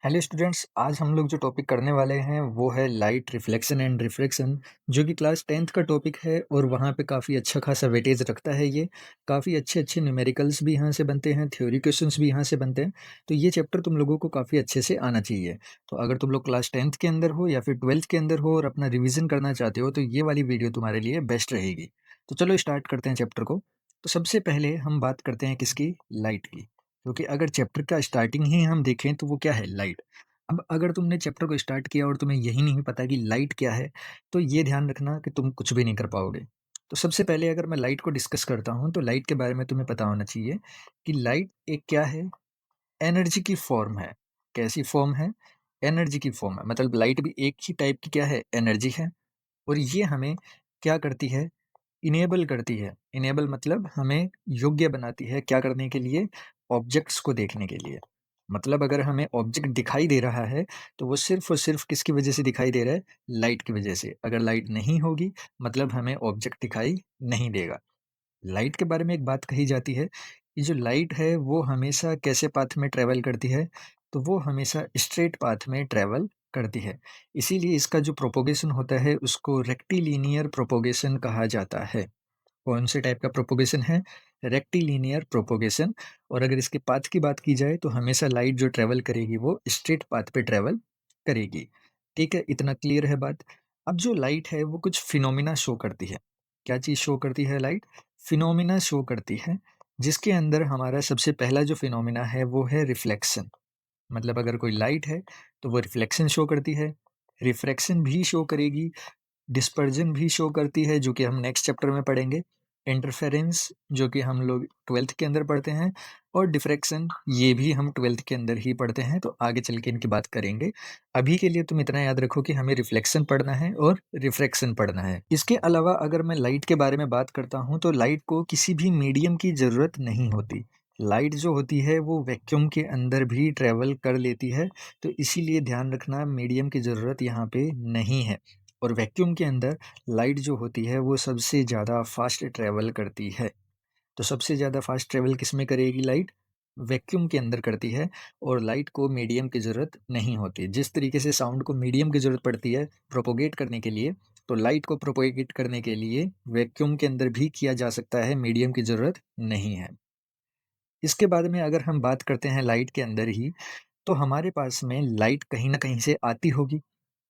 Hello students, आज हम लोग जो टॉपिक करने वाले हैं वो है लाइट रिफ्लेक्शन एंड रिफ्रैक्शन, जो कि क्लास 10th का टॉपिक है और वहाँ पे काफ़ी अच्छा खासा वेटेज रखता है ये। काफ़ी अच्छे-अच्छे न्यूमेरिकल्स भी यहाँ से बनते हैं, थ्योरी क्वेश्चंस भी यहाँ से बनते हैं। तो ये चैप्टर तुम लोगों को काफ़ी अच्छे से आना चाहिए। तो अगर तुम लोग क्लास 10th के अंदर हो या फिर 12th के अंदर हो और अपना रिविज़न करना चाहते हो, तो ये वाली वीडियो तुम्हारे लिए बेस्ट रहेगी। तो चलो स्टार्ट करते हैं चैप्टर को। तो सबसे पहले हम बात करते हैं किसकी? लाइट की। क्योंकि अगर चैप्टर का स्टार्टिंग ही हम देखें तो वो क्या है? लाइट। अब अगर तुमने चैप्टर को स्टार्ट किया और तुम्हें यही नहीं पता कि लाइट क्या है, तो ये ध्यान रखना कि तुम कुछ भी नहीं कर पाओगे। तो सबसे पहले अगर मैं लाइट को डिस्कस करता हूँ, तो लाइट के बारे में तुम्हें पता होना चाहिए कि लाइट एक क्या है? एनर्जी की फॉर्म है। कैसी फॉर्म है? एनर्जी की फॉर्म है। मतलब लाइट भी एक ही टाइप की क्या है? एनर्जी है। और ये हमें क्या करती है? इनेबल करती है। इनेबल मतलब हमें योग्य बनाती है क्या करने के लिए? ऑब्जेक्ट्स को देखने के लिए। मतलब अगर हमें ऑब्जेक्ट दिखाई दे रहा है, तो वो सिर्फ़ और सिर्फ़ किसकी वज़ह से दिखाई दे रहा है? लाइट की वज़ह से। अगर लाइट नहीं होगी, मतलब हमें ऑब्जेक्ट दिखाई नहीं देगा। लाइट के बारे में एक बात कही जाती है कि जो लाइट है वो हमेशा कैसे पाथ में ट्रैवल करती है? तो वो हमेशा स्ट्रेट पाथ में ट्रैवल करती है। इसीलिए इसका जो प्रोपोगेशन होता है उसको रेक्टिलिनियर प्रोपोगेशन कहा जाता है। कौन से टाइप का प्रोपोगेशन है? Rectilinear propagation. और अगर इसके पाथ की बात की जाए तो हमेशा लाइट जो ट्रैवल करेगी वो स्ट्रेट पाथ पे ट्रैवल करेगी। ठीक है, इतना क्लियर है बात। अब जो लाइट है वो कुछ फिनोमिना शो करती है। क्या चीज़ शो करती है लाइट? फिनोमिना शो करती है, जिसके अंदर हमारा सबसे पहला जो फिनोमिना है वो है रिफ्लेक्शन। मतलब अगर कोई लाइट है तो वो रिफ्लेक्शन शो करती है, रिफ्रैक्शन भी शो करेगी, डिस्पर्जन भी शो करती है, जो कि हम नेक्स्ट चैप्टर में पढ़ेंगे। इंटरफेरेंस, जो कि हम लोग 12th के अंदर पढ़ते हैं, और डिफ्रैक्शन, ये भी हम 12th के अंदर ही पढ़ते हैं, तो आगे चल के इनकी बात करेंगे। अभी के लिए तुम इतना याद रखो कि हमें रिफ्लेक्शन पढ़ना है और रिफ्रैक्शन पढ़ना है। इसके अलावा अगर मैं लाइट के बारे में बात करता हूँ, तो लाइट को किसी भी मीडियम की ज़रूरत नहीं होती। लाइट जो होती है वो वैक्यूम के अंदर भी ट्रैवल कर लेती है, तो इसीलिए ध्यान रखना मीडियम की ज़रूरत यहाँ पे नहीं है। और वैक्यूम के अंदर लाइट जो होती है वो सबसे ज़्यादा फास्ट ट्रैवल करती है। तो सबसे ज़्यादा फास्ट ट्रैवल किस में करेगी लाइट? वैक्यूम के अंदर करती है। और लाइट को मीडियम की ज़रूरत नहीं होती। जिस तरीके से साउंड को मीडियम की ज़रूरत पड़ती है प्रोपोगेट करने के लिए, तो लाइट को प्रोपोगेट करने के लिए वैक्यूम के अंदर भी किया जा सकता है, मीडियम की ज़रूरत नहीं है। इसके बाद में अगर हम बात करते हैं लाइट के अंदर ही, तो हमारे पास में लाइट कहीं न कहीं से आती होगी।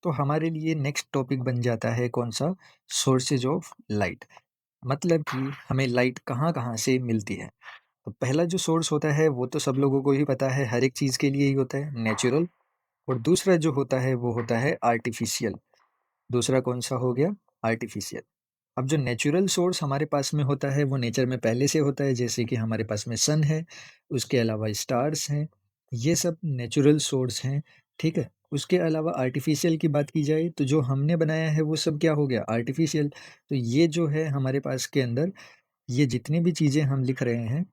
तो हमारे लिए नेक्स्ट टॉपिक बन जाता है कौन-सा? Sources of light. मतलब कि हमें लाइट कहाँ-कहाँ से मिलती है। तो पहला जो सोर्स होता है वो तो सब लोगों को ही पता है, हर एक चीज़ के लिए ही होता है, नेचुरल। और दूसरा जो होता है वो होता है आर्टिफ़िशियल। दूसरा कौन-सा हो गया? आर्टिफ़िशियल। अब जो नेचुरल सोर्स हमारे पास में होता है वो नेचर में पहले से होता है, जैसे कि हमारे पास में सन है, उसके अलावा स्टार्स हैं, ये सब नेचुरल सोर्स हैं, ठीक है? उसके अलावा आर्टिफ़िशियल की बात की जाए तो जो हमने बनाया है वो सब क्या हो गया? आर्टिफ़िशियल। तो ये जो है हमारे पास के अंदर, ये जितनी भी चीज़ें हम लिख रहे हैं,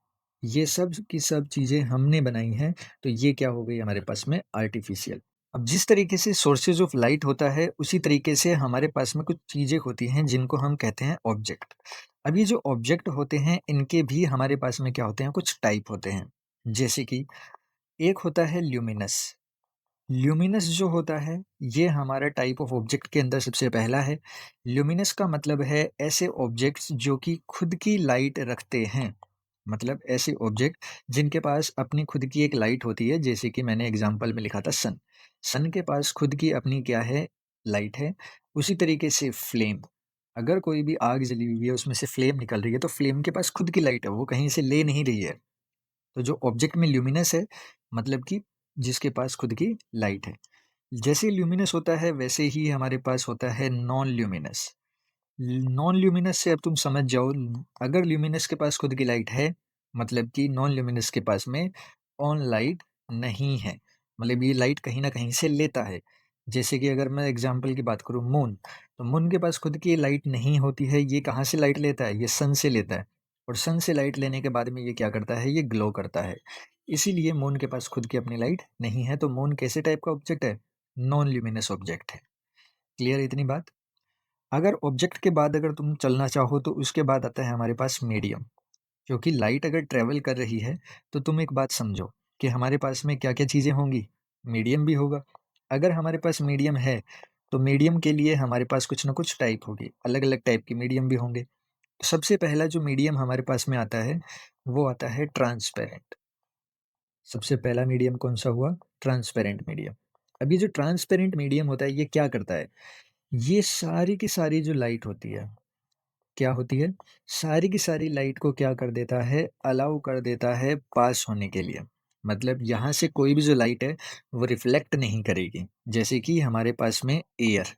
ये सब की सब चीज़ें हमने बनाई हैं, तो ये क्या हो गई हमारे पास में? आर्टिफ़िशियल। अब जिस तरीके से सोर्सेज़ ऑफ लाइट होता है, उसी तरीके से हमारे पास में कुछ चीज़ें होती हैं जिनको हम कहते हैं ऑब्जेक्ट। अब ये जो ऑब्जेक्ट होते हैं, इनके भी हमारे पास में क्या होते हैं? कुछ टाइप होते हैं। जैसे कि एक होता है ल्यूमिनस। ल्यूमिनस जो होता है, ये हमारा टाइप ऑफ ऑब्जेक्ट के अंदर सबसे पहला है। ल्यूमिनस का मतलब है ऐसे ऑब्जेक्ट्स जो कि खुद की लाइट रखते हैं। मतलब ऐसे ऑब्जेक्ट जिनके पास अपनी खुद की एक लाइट होती है, जैसे कि मैंने एग्ज़ाम्पल में लिखा था सन। सन के पास खुद की अपनी क्या है? लाइट है। उसी तरीके से फ्लेम, अगर कोई भी आग जली हुई है, उसमें से फ्लेम निकल रही है, तो फ्लेम के पास खुद की लाइट है, वो कहीं से ले नहीं रही है। तो जो ऑब्जेक्ट में ल्यूमिनस है, मतलब कि जिसके पास खुद की लाइट है। जैसे ल्यूमिनस होता है वैसे ही हमारे पास होता है नॉन ल्यूमिनस। नॉन ल्यूमिनस से अब तुम समझ जाओ, अगर ल्यूमिनस के पास खुद की लाइट है, मतलब कि नॉन ल्यूमिनस के पास में ऑन लाइट नहीं है। मतलब ये लाइट कहीं न कहीं से लेता है। जैसे कि अगर मैं एग्ज़ाम्पल की बात करूँ मून, तो मून के पास खुद की लाइट नहीं होती है, ये कहाँ से लाइट लेता है? ये सन से लेता है। और सन से लाइट लेने के बाद में ये क्या करता है? ये ग्लो करता है। इसीलिए मून के पास खुद की अपनी लाइट नहीं है, तो मून कैसे टाइप का ऑब्जेक्ट है? नॉन ल्यूमिनस ऑब्जेक्ट है। क्लियर है इतनी बात? अगर ऑब्जेक्ट के बाद अगर तुम चलना चाहो तो उसके बाद आता है हमारे पास मीडियम। क्योंकि लाइट अगर ट्रैवल कर रही है, तो तुम एक बात समझो कि हमारे पास में क्या-क्या चीज़ें होंगी? मीडियम भी होगा। अगर हमारे पास मीडियम है, तो मीडियम के लिए हमारे पास कुछ ना कुछ टाइप होगी, अलग-अलग टाइप के मीडियम भी होंगे। सबसे पहला जो मीडियम हमारे पास में आता है, वो आता है ट्रांसपेरेंट। सबसे पहला मीडियम कौन-सा हुआ? Transparent medium. अब ये जो ट्रांसपेरेंट मीडियम होता है, ये क्या करता है? ये सारी की सारी जो लाइट होती है, क्या होती है? सारी की सारी लाइट को क्या कर देता है? अलाउ कर देता है पास होने के लिए। मतलब यहाँ से कोई भी जो लाइट है, वो रिफ्लेक्ट नहीं करेगी। जैसे कि हमारे पास में एयर,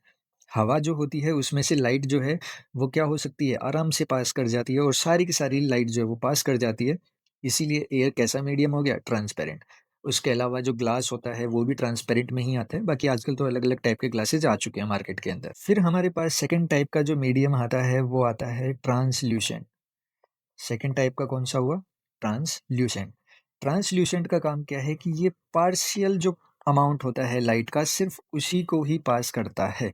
हवा जो होती है उसमें से लाइट जो है वो क्या हो सकती है, आराम से पास कर जाती है और सारी की सारी लाइट जो है वो पास कर जाती है। इसीलिए एयर कैसा मीडियम हो गया? ट्रांसपेरेंट। उसके अलावा जो ग्लास होता है वो भी ट्रांसपेरेंट में ही आता है। बाकी आजकल तो अलग-अलग टाइप के ग्लासेस आ चुके हैं मार्केट के अंदर। फिर हमारे पास सेकंड टाइप का जो मीडियम आता है वो आता है ट्रांसल्यूसेंट। सेकंड टाइप का कौन-सा हुआ? ट्रांसल्यूसेंट। ट्रांसल्यूसेंट का काम क्या है कि ये पार्शियल जो अमाउंट होता है लाइट का सिर्फ़ उसी को ही पास करता है।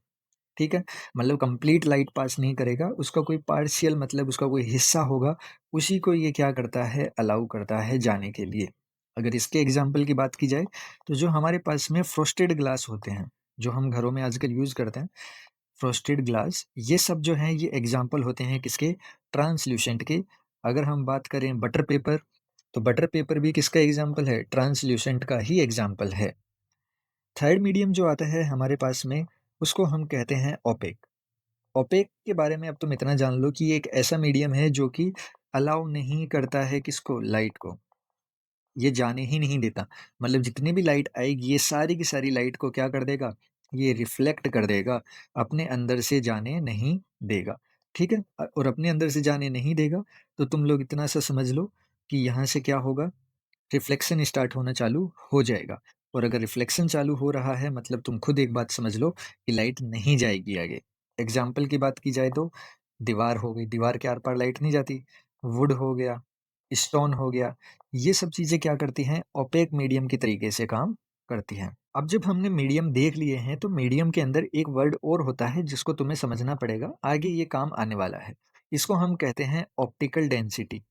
ठीक है? मतलब कंप्लीट लाइट पास नहीं करेगा, उसका कोई पार्शियल मतलब उसका कोई हिस्सा होगा, उसी को ये क्या करता है, अलाउ करता है जाने के लिए। अगर इसके एग्ज़ाम्पल की बात की जाए, तो जो हमारे पास में फ्रॉस्टेड ग्लास होते हैं, जो हम घरों में आजकल यूज़ करते हैं, फ्रॉस्टेड ग्लास, ये सब जो हैं, ये एग्ज़ाम्पल होते हैं किसके? ट्रांसल्यूसेंट के। अगर हम बात करें बटर पेपर, तो बटर पेपर भी किसका एग्ज़ाम्पल है? ट्रांसल्यूसेंट का ही एग्ज़ाम्पल है। थर्ड मीडियम जो आता है हमारे पास में, उसको हम कहते हैं ओपेक। ओपेक के बारे में अब तुम इतना जान लो कि ये एक ऐसा मीडियम है जो कि अलाउ नहीं करता है किसको? लाइट को। ये जाने ही नहीं देता। मतलब जितनी भी लाइट आएगी ये सारी की सारी लाइट को क्या कर देगा? ये रिफ्लेक्ट कर देगा, अपने अंदर से जाने नहीं देगा। ठीक है? और अपने अंदर से जाने नहीं देगा तो तुम लोग इतना सा समझ लो कि यहाँ से क्या होगा? रिफ्लेक्शन स्टार्ट होना चालू हो जाएगा। और अगर रिफ्लेक्शन चालू हो रहा है मतलब तुम खुद एक बात समझ लो कि लाइट नहीं जाएगी आगे। एग्ज़ाम्पल की बात की जाए तो दीवार हो गई, दीवार के आर-पार लाइट नहीं जाती। वुड हो गया, स्टोन हो गया, ये सब चीज़ें क्या करती हैं? ओपेक मीडियम के तरीके से काम करती हैं। अब जब हमने मीडियम देख लिए हैं तो मीडियम के अंदर एक वर्ड और होता है जिसको तुम्हें समझना पड़ेगा, आगे ये काम आने वाला है। इसको हम कहते हैं ऑप्टिकल डेंसिटी।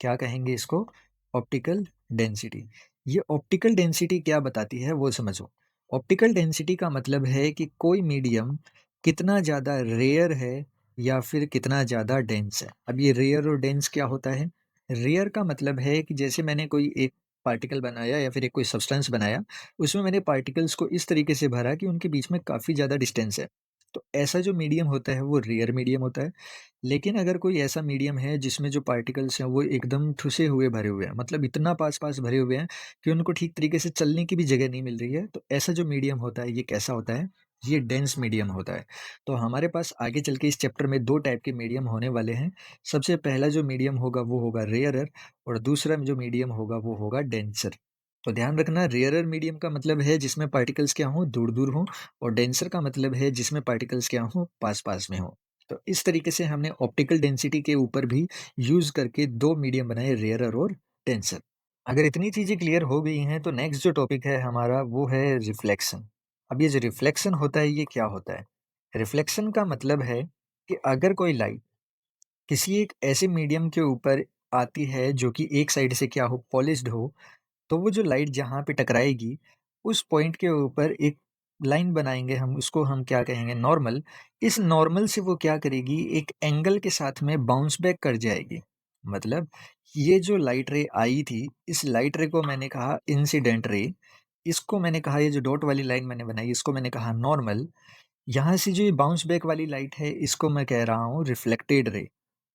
क्या कहेंगे इसको? Optical density. ये ऑप्टिकल डेंसिटी क्या बताती है वो समझो। ऑप्टिकल डेंसिटी का मतलब है कि कोई मीडियम कितना ज़्यादा रेयर है या फिर कितना ज़्यादा डेंस है। अब ये रेयर और डेंस क्या होता है? रेयर का मतलब है कि जैसे मैंने कोई एक पार्टिकल बनाया या फिर एक कोई सब्सटेंस बनाया, उसमें मैंने पार्टिकल्स को इस तरीके से भरा कि उनके बीच में काफ़ी ज़्यादा डिस्टेंस है। तो ऐसा जो मीडियम होता है वो रेयर मीडियम होता है। लेकिन अगर कोई ऐसा मीडियम है जिसमें जो पार्टिकल्स हैं वो एकदम ठुसे हुए भरे हुए हैं, मतलब इतना पास-पास भरे हुए हैं कि उनको ठीक तरीके से चलने की भी जगह नहीं मिल रही है, तो ऐसा जो मीडियम होता है ये कैसा होता है? ये डेंस मीडियम होता है। तो हमारे पास आगे चल के इस चैप्टर में 2 टाइप के मीडियम होने वाले हैं। सबसे पहला जो मीडियम होगा वो होगा रेयरर और दूसरा जो मीडियम होगा वो होगा डेंसर। तो ध्यान रखना रेयरर मीडियम का मतलब है जिसमें पार्टिकल्स क्या हों? दूर-दूर हों और डेंसर का मतलब है जिसमें पार्टिकल्स क्या हों? पास-पास में हों। तो इस तरीके से हमने ऑप्टिकल डेंसिटी के ऊपर भी यूज़ करके 2 मीडियम बनाए रेयरर और डेंसर। अगर इतनी चीज़ें क्लियर हो गई हैं तो नेक्स्ट जो टॉपिक है हमारा वो है रिफ्लेक्शन। अब ये जो रिफ्लेक्शन होता है ये क्या होता है? रिफ्लेक्शन का मतलब है कि अगर कोई लाइट किसी एक ऐसे मीडियम के ऊपर आती है जो कि एक साइड से क्या हो पॉलिश्ड हो, तो वो जो लाइट जहाँ पे टकराएगी, उस पॉइंट के ऊपर एक लाइन बनाएँगे हम, उसको हम क्या कहेंगे नॉर्मल। इस नॉर्मल से वो क्या करेगी, एक एंगल के साथ में बाउंस बैक कर जाएगी। मतलब ये जो लाइट रे आई थी, इस लाइट रे को मैंने कहा इंसिडेंट रे, इसको मैंने कहा ये जो डॉट वाली लाइन मैंने बनाई, इसको मैंने कहा नॉर्मल। यहाँ से जो ये बाउंस बैक वाली लाइट है, इसको मैं कह रहा हूँ रिफ्लेक्टेड रे।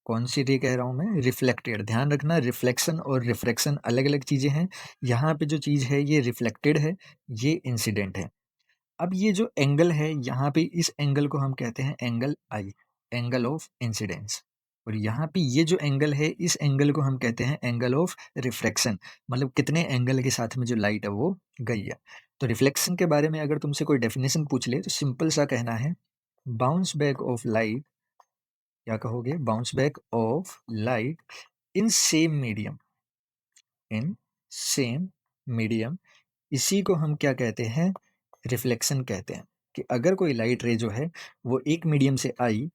कौन-सी रे कह रहा हूँ मैं? रिफ्लेक्टेड। ध्यान रखना रिफ्लेक्शन और रिफ्रैक्शन अलग-अलग चीज़ें हैं। यहाँ पे जो चीज़ है ये रिफ्लेक्टेड है, ये इंसिडेंट है। अब ये जो एंगल है यहाँ पे इस एंगल को हम कहते हैं angle I, angle of incidence. और यहाँ पे ये जो एंगल है इस एंगल को हम कहते हैं एंगल ऑफ रिफ्रैक्शन। मतलब कितने एंगल के साथ में जो लाइट है वो गई है। तो रिफ्लेक्शन के बारे में अगर तुमसे कोई डेफिनेशन पूछ ले तो सिंपल सा कहना है बाउंस बैक ऑफ लाइट। क्या कहोगे? Bounce back of light in same medium, in same medium, इसी को हम क्या कहते हैं? रिफ्लेक्शन कहते हैं। कि अगर कोई लाइट रे जो है वो एक मीडियम से आई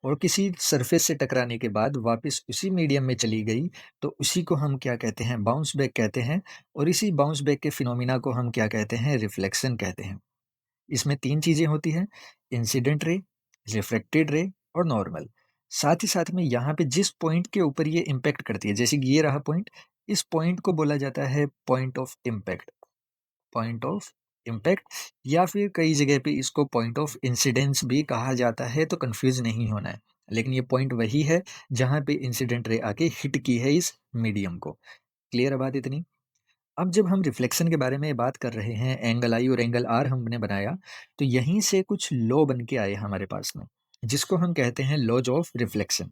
और किसी सरफेस से टकराने के बाद वापस उसी मीडियम में चली गई, तो उसी को हम क्या कहते हैं, बाउंस बैक कहते हैं। और इसी बाउंस बैक के फिनोमिना को हम क्या कहते हैं, रिफ्लेक्शन कहते हैं। इसमें 3 चीज़ें होती हैं, इंसिडेंट रे, रिफ्रैक्टेड रे और नॉर्मल। साथ ही साथ में यहाँ पे जिस पॉइंट के ऊपर ये इम्पैक्ट करती है, जैसे कि ये रहा पॉइंट, इस पॉइंट को बोला जाता है point of impact. Point of impact, या फिर कई जगह पे इसको पॉइंट ऑफ इंसिडेंस भी कहा जाता है, तो कंफ्यूज नहीं होना है। लेकिन ये पॉइंट वही है जहाँ पे इंसिडेंट रे आके हिट की है इस मीडियम को। क्लियर है बात इतनी? अब जब हम रिफ्लेक्शन के बारे में बात कर रहे हैं, एंगल आई और एंगल आर हमने बनाया, तो यहीं से कुछ लॉ बन के आए हमारे पास में, जिसको हम कहते हैं लॉज ऑफ रिफ्लेक्शन।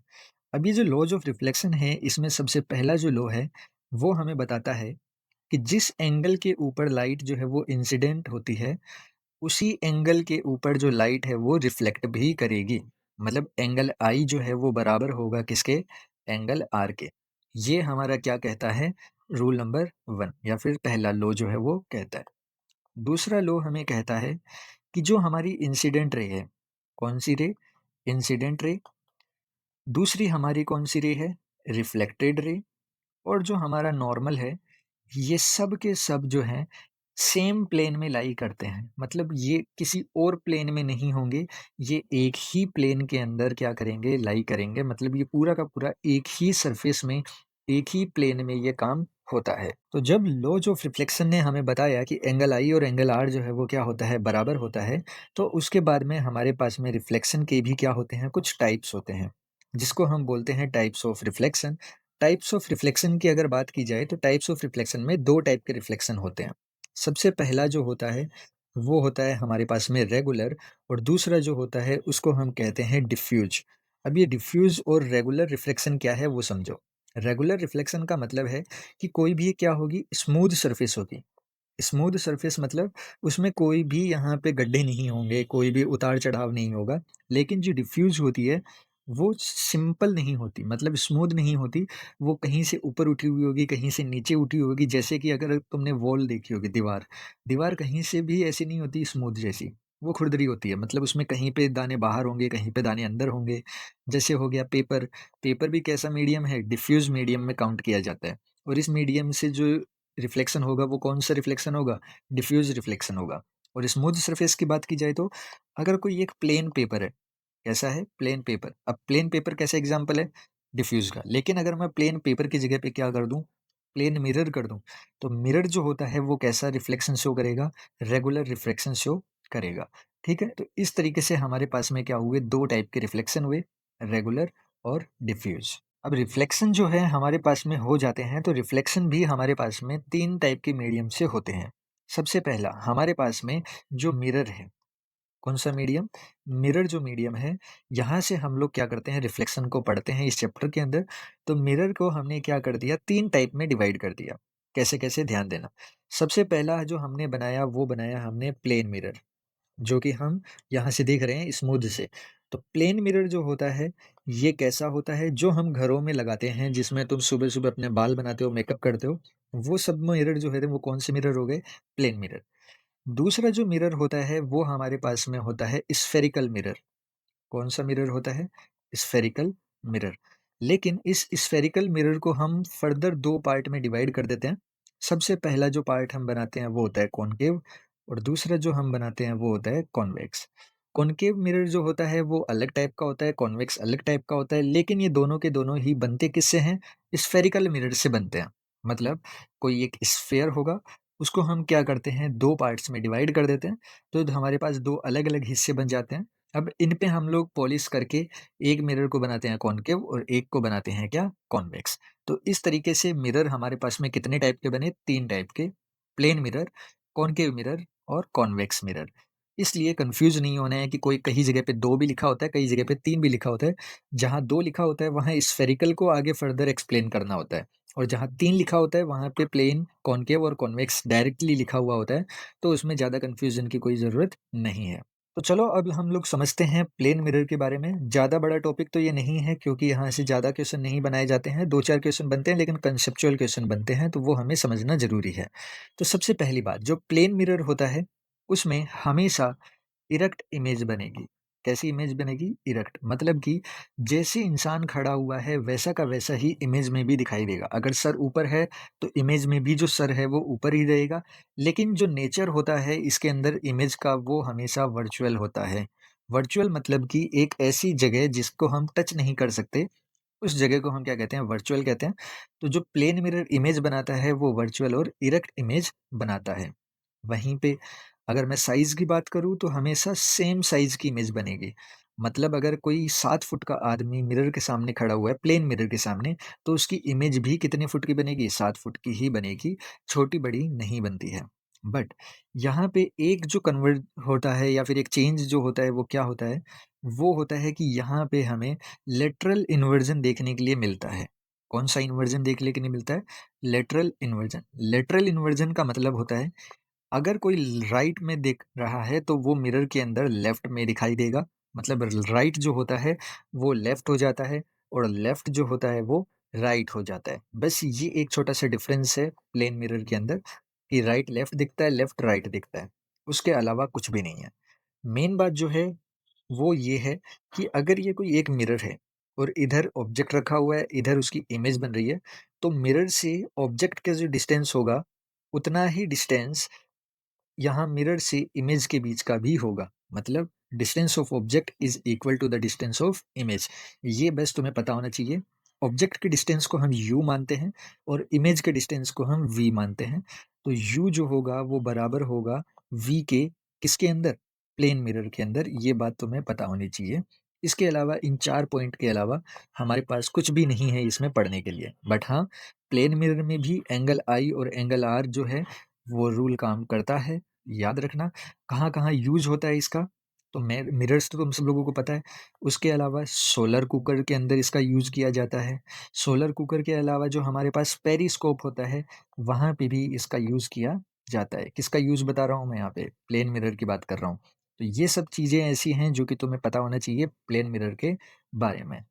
अब ये जो लॉज ऑफ रिफ्लेक्शन है, इसमें सबसे पहला जो लॉ है, वो हमें बताता है कि जिस एंगल के ऊपर लाइट जो है वो इंसिडेंट होती है, उसी एंगल के ऊपर जो लाइट है वो रिफ्लेक्ट भी करेगी। मतलब एंगल आई जो है वो बराबर होगा किसके, एंगल आर के। ये हमारा क्या कहता है, रूल नंबर 1 या फिर पहला लॉ जो है वो कहता है। दूसरा लॉ हमें कहता है कि जो हमारी इंसिडेंट रे है, कौन सी रे, इंसिडेंट रे। दूसरी हमारी कौन सी रे है, रिफ्लेक्टेड रे। और जो हमारा नॉर्मल है, ये सब के सब जो हैं सेम प्लेन में लाई करते हैं। मतलब ये किसी और प्लेन में नहीं होंगे, ये एक ही प्लेन के अंदर क्या करेंगे, लाई करेंगे। मतलब ये पूरा का पूरा एक ही सरफेस में, एक ही प्लेन में ये काम होता है। तो जब लॉज ऑफ रिफ्लेक्शन ने हमें बताया कि एंगल आई और एंगल आर जो है वो क्या होता है, बराबर होता है, तो उसके बाद में हमारे पास में रिफ्लेक्शन के भी क्या होते हैं, कुछ टाइप्स होते हैं, जिसको हम बोलते हैं types of reflection. Types of reflection की अगर बात की जाए, तो टाइप्स ऑफ रिफ्लेक्शन में 2 टाइप के रिफ्लेक्शन होते हैं। सबसे पहला जो होता है, वो होता है हमारे पास में रेगुलर, और दूसरा जो होता है उसको हम कहते हैं डिफ्यूज। अब ये डिफ्यूज और रेगुलर रिफ्लेक्शन क्या है वो समझो। रेगुलर रिफ्लेक्शन का मतलब है कि कोई भी क्या होगी, स्मूथ सरफेस होगी। स्मूथ सरफेस मतलब उसमें कोई भी यहाँ पे गड्ढे नहीं होंगे, कोई भी उतार-चढ़ाव नहीं होगा। लेकिन जो डिफ्यूज़ होती है, वो सिंपल नहीं होती, मतलब स्मूथ नहीं होती। वो कहीं से ऊपर उठी हुई होगी, कहीं से नीचे उठी होगी। जैसे कि अगर तुमने वॉल देखी होगी, दीवार, दीवार कहीं से भी ऐसी नहीं होती स्मूथ जैसी, वो खुरदरी होती है। मतलब उसमें कहीं पे दाने बाहर होंगे, कहीं पे दाने अंदर होंगे। जैसे हो गया पेपर, पेपर भी कैसा मीडियम है, डिफ्यूज़ मीडियम में काउंट किया जाता है। और इस मीडियम से जो रिफ्लेक्शन होगा वो कौन-सा रिफ्लेक्शन होगा? डिफ्यूज़ रिफ्लेक्शन होगा। और स्मूथ सरफेस की बात की जाए, तो अगर कोई एक प्लेन पेपर है, कैसा है? Plain paper. अब प्लेन पेपर कैसा एग्ज़ाम्पल है? डिफ्यूज़ का। लेकिन अगर मैं प्लेन पेपर की जगह पे क्या कर दूँ? प्लेन मिरर कर दूँ, तो मिरर जो होता है वो कैसा रिफ्लेक्शन शो करेगा? रेगुलर रिफ्लेक्शन शो करेगा। ठीक है? तो इस तरीके से हमारे पास में क्या हुए, 2 टाइप के रिफ्लेक्शन हुए, रेगुलर और डिफ्यूज़। अब रिफ्लेक्शन जो है हमारे पास में हो जाते हैं, तो रिफ्लेक्शन भी हमारे पास में 3 टाइप के मीडियम से होते हैं। सबसे पहला हमारे पास में जो मिरर है, कौन-सा मीडियम? मिरर जो मीडियम है, यहाँ से हम लोग क्या करते हैं, रिफ्लेक्शन को पढ़ते हैं इस चैप्टर के अंदर। तो मिरर को हमने क्या कर दिया, 3 टाइप में डिवाइड कर दिया। कैसे-कैसे, ध्यान देना। सबसे पहला जो हमने बनाया, वो बनाया हमने प्लेन मिरर। जो कि हम यहाँ से देख रहे हैं स्मूथ से। तो प्लेन मिरर जो होता है, ये कैसा होता है, जो हम घरों में लगाते हैं, जिसमें तुम सुबह-सुबह अपने बाल बनाते हो, मेकअप करते हो, वो सब मिरर जो है वो कौन से मिरर हो गए? Plane mirror. दूसरा जो मिरर होता है वो हमारे पास में होता है स्फेरिकल मिरर। कौन-सा मिरर होता है? Spherical mirror. लेकिन इस स्फेरिकल मिरर को हम फर्दर 2 पार्ट में डिवाइड कर देते हैं। सबसे पहला जो पार्ट हम बनाते हैं वो होता है कॉनकेव, और दूसरा जो हम बनाते हैं वो होता है कॉन्वेक्स। कॉनकेव मिरर जो होता है वो अलग टाइप का होता है, कॉन्वेक्स अलग टाइप का होता है, लेकिन ये दोनों के दोनों ही बनते किससे हैं? स्फेरिकल मिरर से बनते हैं। मतलब कोई एक स्फीयर होगा, उसको हम क्या करते हैं, 2 पार्ट्स में डिवाइड कर देते हैं, तो हमारे पास 2 अलग-अलग हिस्से बन जाते हैं। अब इन पे हम लोग पॉलिश करके एक मिरर को बनाते हैं कॉनकेव और एक को बनाते हैं क्या, कॉन्वेक्स। तो इस तरीके से मिरर हमारे पास में कितने टाइप के बने, 3 टाइप के, प्लेन मिरर, कॉनकेव मिरर और कॉन्वेक्स मिरर। इसलिए कंफ्यूज नहीं होना है कि कोई कहीं जगह पे 2 भी लिखा होता है, कई जगह पे 3 भी लिखा होता है। जहाँ 2 लिखा होता है वहाँ स्फेरिकल को आगे फर्दर एक्सप्लेन करना होता है, और जहाँ 3 लिखा होता है वहाँ पे प्लेन, कॉनकेव और कॉन्वेक्स डायरेक्टली लिखा हुआ होता है। तो उसमें ज़्यादा कन्फ्यूजन की कोई ज़रूरत नहीं है। तो चलो अब हम लोग समझते हैं प्लेन मिरर के बारे में। ज़्यादा बड़ा टॉपिक तो ये नहीं है, क्योंकि यहाँ से ज़्यादा क्वेश्चन नहीं बनाए जाते हैं। 2-4 क्वेश्चन बनते हैं, लेकिन कंसेप्चुअल क्वेश्चन बनते हैं, तो वो हमें समझना ज़रूरी है। तो सबसे पहली बात, जो प्लेन मिरर होता है, उसमें हमेशा इरेक्ट इमेज बनेगी। कैसी इमेज बनेगी? इरेक्ट मतलब कि जैसे इंसान खड़ा हुआ है वैसा का वैसा ही इमेज में भी दिखाई देगा। अगर सर ऊपर है तो इमेज में भी जो सर है वो ऊपर ही रहेगा। लेकिन जो नेचर होता है इसके अंदर इमेज का वो हमेशा वर्चुअल होता है। वर्चुअल मतलब कि एक ऐसी जगह जिसको हम टच नहीं कर सकते, उस जगह को हम क्या कहते हैं? वर्चुअल कहते हैं। तो जो प्लेन मिरर इमेज बनाता है वो वर्चुअल और इरेक्ट इमेज बनाता है। वहीं पे अगर मैं साइज़ की बात करूँ तो हमेशा सेम साइज़ की इमेज बनेगी। मतलब अगर कोई 7 फुट का आदमी मिरर के सामने खड़ा हुआ है, प्लेन मिरर के सामने, तो उसकी इमेज भी कितने फुट की बनेगी? 7 फुट की ही बनेगी, छोटी-बड़ी नहीं बनती है। बट यहाँ पे एक जो कन्वर्ट होता है या फिर एक चेंज जो होता है वो क्या होता है? वो होता है कि यहाँ पे हमें लेटरल इन्वर्जन देखने के लिए मिलता है। कौन-सा इन्वर्जन देखने के लिए मिलता है? Lateral inversion. लेटरल इन्वर्जन का मतलब होता है अगर कोई राइट में देख रहा है तो वो मिरर के अंदर लेफ्ट में दिखाई देगा। मतलब राइट जो होता है वो लेफ्ट हो जाता है और लेफ्ट जो होता है वो राइट हो जाता है। बस ये एक छोटा-सा डिफरेंस है प्लेन मिरर के अंदर कि राइट लेफ्ट दिखता है, लेफ्ट राइट दिखता है। उसके अलावा कुछ भी नहीं है। मेन बात जो है वो ये है कि अगर ये कोई एक मिरर है और इधर ऑब्जेक्ट रखा हुआ है, इधर उसकी इमेज बन रही है, तो मिरर से ऑब्जेक्ट का जो डिस्टेंस होगा, उतना ही डिस्टेंस यहाँ मिरर से इमेज के बीच का भी होगा। मतलब distance of object is equal to the distance of image. ये बस तुम्हें पता होना चाहिए। ऑब्जेक्ट के डिस्टेंस को हम यू मानते हैं और इमेज के डिस्टेंस को हम वी मानते हैं। तो यू जो होगा वो बराबर होगा वी के, किसके अंदर? प्लेन मिरर के अंदर। ये बात तुम्हें पता होनी चाहिए। इसके अलावा इन 4 पॉइंट के अलावा हमारे पास कुछ भी नहीं है इसमें पढ़ने के लिए। बट हाँ, प्लेन मिरर में भी एंगल आई और एंगल आर जो है वो रूल काम करता है। याद रखना कहाँ-कहाँ यूज़ होता है इसका, तो मिरर्स तो तुम सब लोगों को पता है। उसके अलावा सोलर कुकर के अंदर इसका यूज़ किया जाता है। सोलर कुकर के अलावा जो हमारे पास पेरिस्कोप होता है, वहाँ पे भी इसका यूज़ किया जाता है। किसका यूज़ बता रहा हूँ मैं यहाँ पे? प्लेन मिरर की बात कर रहा हूँ। तो ये सब चीज़ें ऐसी हैं जो कि तुम्हें पता होना चाहिए प्लेन मिरर के बारे में।